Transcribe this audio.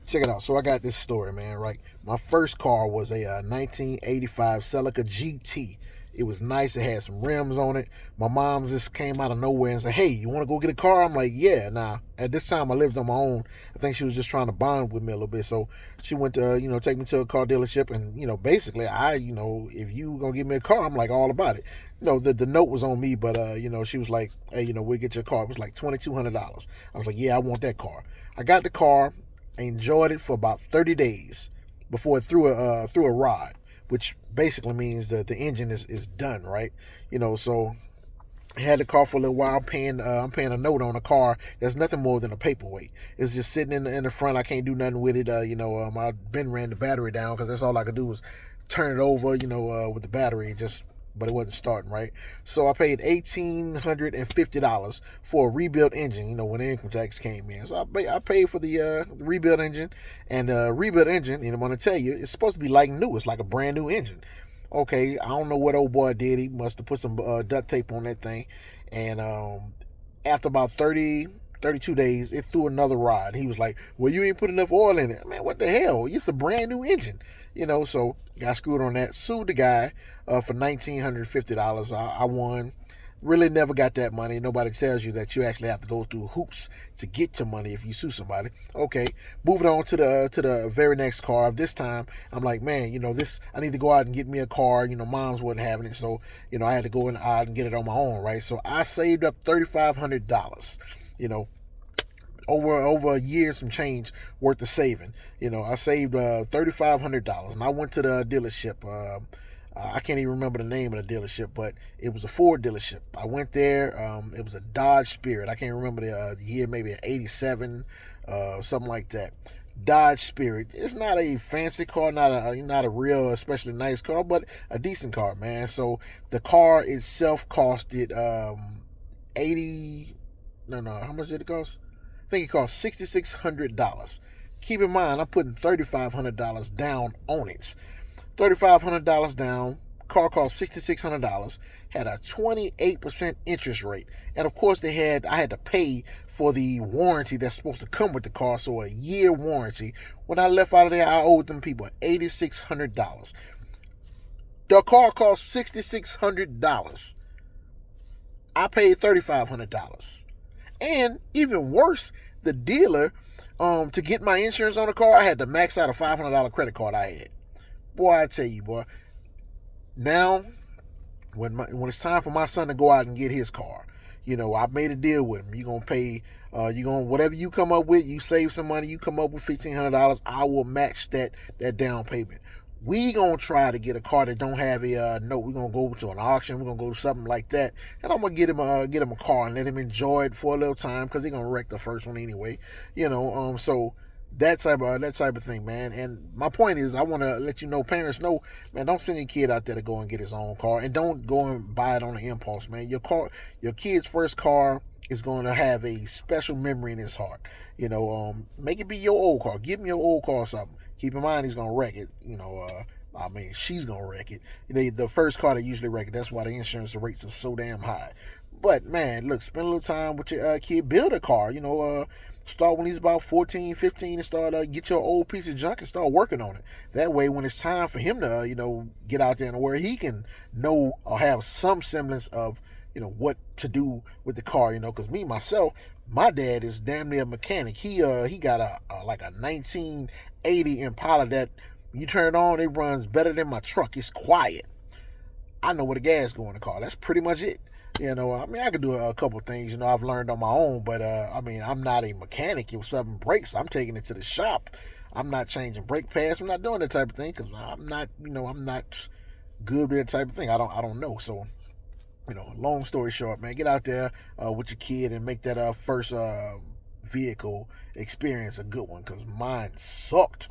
Check it out. So I got this story, man. Right, my first car was a 1985 Celica GT. It was nice. It had some rims on it. My mom just came out of nowhere and said, "Hey, you want to go get a car?" I'm like, "Yeah." Now at this time, I lived on my own. I think she was just trying to bond with me a little bit. So she went to take me to a car dealership, and basically, if you gonna give me a car, I'm like all about it. The note was on me, but she was like, "Hey, we'll get your car." It was like $2,200. I was like, "Yeah, I want that car." I got the car. I enjoyed it for about 30 days before it threw a rod, which basically means that the engine is done, right? So I had the car for a little while. I'm paying a note on a car that's nothing more than a paperweight. It's just sitting in the front. I can't do nothing with it. I've been ran the battery down because that's all I could do was turn it over. With the battery, but it wasn't starting right. So I paid $1,850 for a rebuilt engine. When the income tax came in, so I paid for the rebuilt engine, and rebuilt engine. I'm gonna tell you, it's supposed to be like new. It's like a brand new engine. Okay, I don't know what old boy did. He must have put some duct tape on that thing, and after about 32 days, it threw another rod. He was like, "Well, you ain't put enough oil in it." Man, what the hell? It's a brand new engine, So got screwed on that. Sued the guy for $1,950. I won. Really never got that money. Nobody tells you that you actually have to go through hoops to get your money if you sue somebody. Okay, moving on to the very next car. This time, I'm like, man, this I need to go out and get me a car. Mom's wasn't having it, so I had to go out and get it on my own, right? So I saved up $3,500. You know, over a year, some change worth of saving. I saved $3,500, and I went to the dealership. I can't even remember the name of the dealership, but it was a Ford dealership. I went there. It was a Dodge Spirit. I can't remember the year, maybe an '87, something like that. Dodge Spirit. It's not a fancy car, not a real, especially nice car, but a decent car, man. So the car itself costed 80. No. How much did it cost? I think it cost $6,600. Keep in mind, I'm putting $3,500 down on it. $3,500 down. Car cost $6,600. Had a 28% interest rate, and of course I had to pay for the warranty that's supposed to come with the car, so a year warranty. When I left out of there, I owed them people $8,600. The car cost $6,600. I paid $3,500. And even worse, the dealer, to get my insurance on the car, I had to max out a $500 credit card I had. Boy, I tell you, boy. Now, when it's time for my son to go out and get his car, I made a deal with him. You're gonna pay, whatever you come up with. You save some money. You come up with $1,500. I will match that down payment. We gonna try to get a car that don't have a note. We're gonna go to an auction. We're gonna go to something like that, and I'm gonna get him a car and let him enjoy it for a little time because he's gonna wreck the first one anyway. So that type of thing, man. And my point is, I want to let parents know, man, don't send your kid out there to go and get his own car, and don't go and buy it on an impulse, man. Your kid's first car is going to have a special memory in his heart. Make it be your old car. Give him your old car or something. Keep in mind he's gonna wreck it. She's gonna wreck it. The first car they usually wreck it. That's why the insurance rates are so damn high. But man, look, spend a little time with your kid. Build a car. Start when he's about 14, 15, and start get your old piece of junk and start working on it. That way, when it's time for him to get out there and where he can know or have some semblance of what to do with the car. Because me myself, my dad is damn near a mechanic. He got like a 1980 Impala that you turn it on, it runs better than my truck. It's quiet. I know where the gas go in the car. That's pretty much it. I could do a couple things, I've learned on my own, but I'm not a mechanic. If something breaks, I'm taking it to the shop. I'm not changing brake pads. I'm not doing that type of thing because I'm not good with that type of thing. I don't know. So, long story short, man, get out there with your kid and make that first vehicle experience a good one because mine sucked.